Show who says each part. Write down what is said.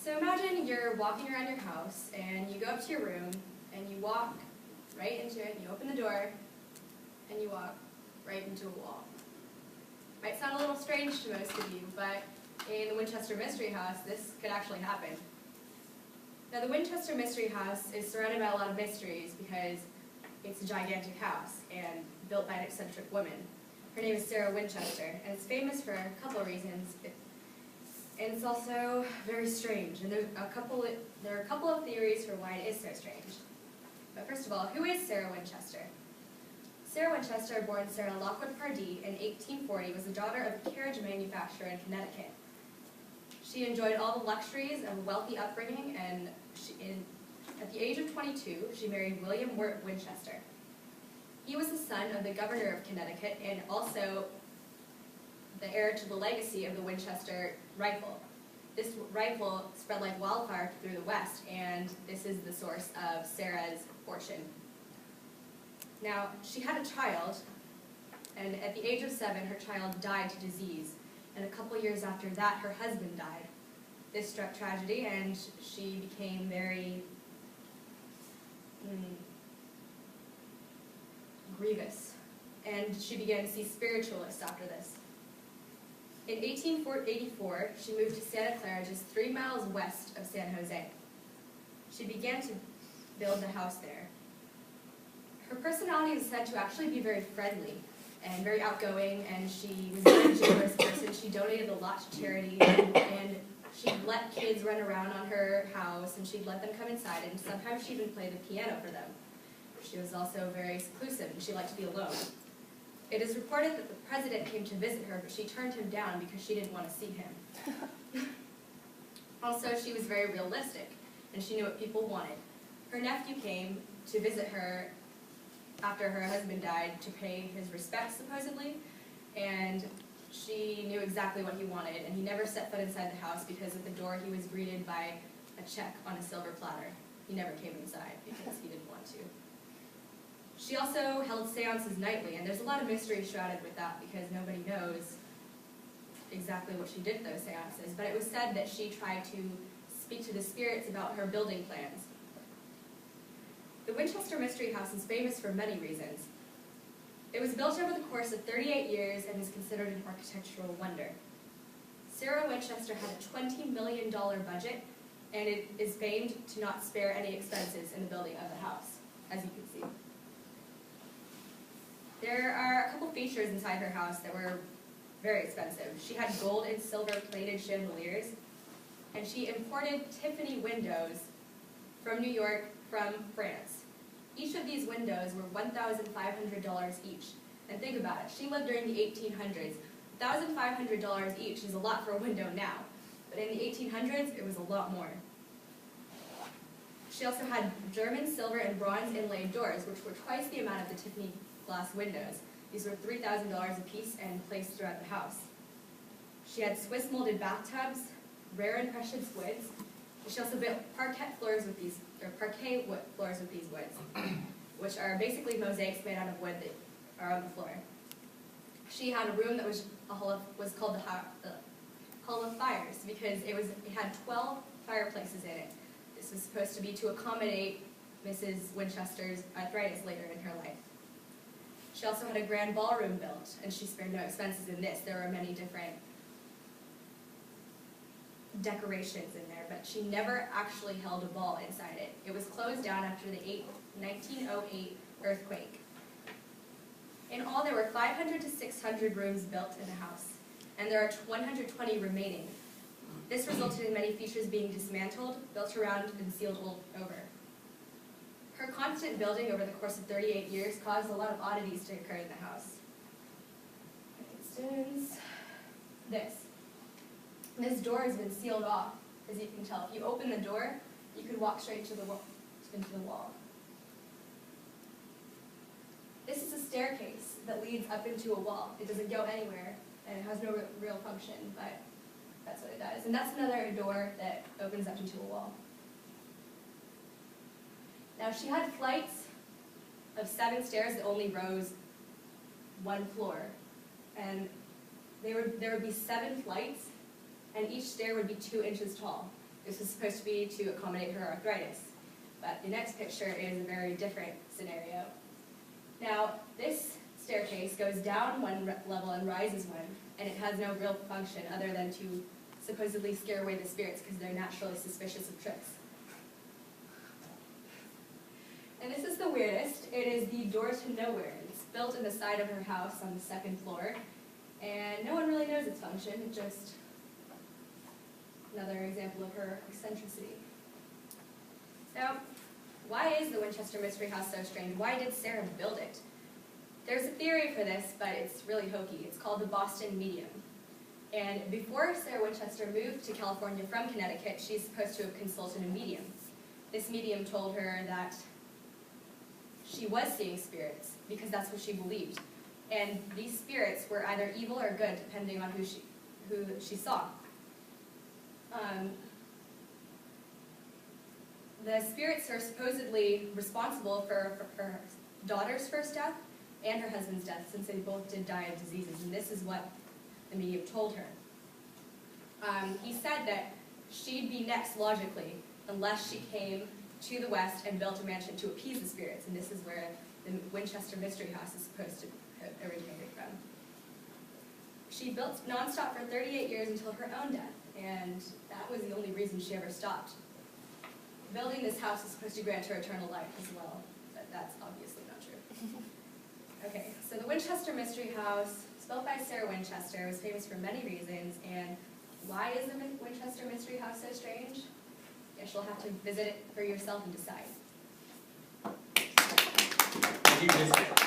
Speaker 1: So imagine you're walking around your house and you go up to your room and you walk right into it, and you open the door and you walk right into a wall. Might sound a little strange to most of you, but in the Winchester Mystery House, this could actually happen. Now the Winchester Mystery House is surrounded by a lot of mysteries because it's a gigantic house and built by an eccentric woman. Her name is Sarah Winchester, and it's famous for a couple of reasons. And it's also very strange, and there are a couple of theories for why it is so strange. But first of all, who is Sarah Winchester? Sarah Winchester, born Sarah Lockwood Pardee in 1840, was the daughter of a carriage manufacturer in Connecticut. She enjoyed all the luxuries of a wealthy upbringing, and at the age of 22, she married William Wirt Winchester. He was the son of the governor of Connecticut and also the heir to the legacy of the Winchester rifle. This rifle spread like wildfire through the West, and this is the source of Sarah's fortune. Now, she had a child, and at the age of 7, her child died to disease, and a couple years after that, her husband died. This struck tragedy, and she became very grievous, and she began to see spiritualists after this. In 1884, she moved to Santa Clara, just 3 miles west of San Jose. She began to build the house there. Her personality is said to actually be very friendly and very outgoing, and she was a very generous person. She donated a lot to charity, and she'd let kids run around on her house, and she'd let them come inside, and sometimes she even played the piano for them. She was also very seclusive, and she liked to be alone. It is reported that the president came to visit her, but she turned him down because she didn't want to see him. Also, she was very realistic, and she knew what people wanted. Her nephew came to visit her after her husband died to pay his respects, supposedly, and she knew exactly what he wanted, and he never set foot inside the house because at the door he was greeted by a check on a silver platter. He never came inside because he didn't want to. She also held seances nightly, and there's a lot of mystery shrouded with that because nobody knows exactly what she did at those seances, but it was said that she tried to speak to the spirits about her building plans. The Winchester Mystery House is famous for many reasons. It was built over the course of 38 years and is considered an architectural wonder. Sarah Winchester had a $20 million budget, and it is famed to not spare any expenses in the building of the house, as you can see. There are a couple features inside her house that were very expensive. She had gold and silver plated chandeliers, and she imported Tiffany windows from New York from France. Each of these windows were $1,500 each. And think about it, she lived during the 1800s. $1,500 each is a lot for a window now, but in the 1800s, it was a lot more. She also had German silver and bronze inlaid doors, which were twice the amount of the Tiffany glass windows. These were $3,000 a piece and placed throughout the house. She had Swiss molded bathtubs, rare and precious woods. She also built parquet floors with these woods, which are basically mosaics made out of wood that are on the floor. She had a room that was called the Hall of Fires because it had 12 fireplaces in it. This was supposed to be to accommodate Mrs. Winchester's arthritis later in her life. She also had a grand ballroom built, and she spared no expenses in this. There were many different decorations in there, but she never actually held a ball inside it. It was closed down after the 1908 earthquake. In all, there were 500 to 600 rooms built in the house, and there are 120 remaining. This resulted in many features being dismantled, built around, and sealed over. Her constant building over the course of 38 years caused a lot of oddities to occur in the house. For instance, this door has been sealed off, as you can tell. If you open the door, you could walk straight into the wall. This is a staircase that leads up into a wall. It doesn't go anywhere, and it has no real function, but that's what it does. And that's another door that opens up into a wall. Now, she had flights of 7 stairs that only rose 1 floor, and there would be 7 flights, and each stair would be 2 inches tall. This was supposed to be to accommodate her arthritis. But the next picture is a very different scenario. Now, this staircase goes down one level and rises one, and it has no real function other than to supposedly scare away the spirits because they're naturally suspicious of tricks. And this is the weirdest. It is the door to nowhere. It's built in the side of her house on the second floor, and no one really knows its function. It's just another example of her eccentricity. Now, why is the Winchester Mystery House so strange? Why did Sarah build it? There's a theory for this, but it's really hokey. It's called the Boston Medium. And before Sarah Winchester moved to California from Connecticut, she's supposed to have consulted a medium. This medium told her that she was seeing spirits, because that's what she believed. And these spirits were either evil or good, depending on who she saw. The spirits are supposedly responsible for her daughter's first death and her husband's death, since they both did die of diseases, and this is what the medium told her. He said that she'd be next logically, unless she came to the west and built a mansion to appease the spirits, and this is where the Winchester Mystery House is supposed to have originated from. She built nonstop for 38 years until her own death, and that was the only reason she ever stopped. Building this house is supposed to grant her eternal life as well, but that's obviously not true. Okay, so the Winchester Mystery House, built by Sarah Winchester, was famous for many reasons, and why is the Winchester Mystery House so strange? Guess you'll have to visit it for yourself and decide.
Speaker 2: Thank you, Miss.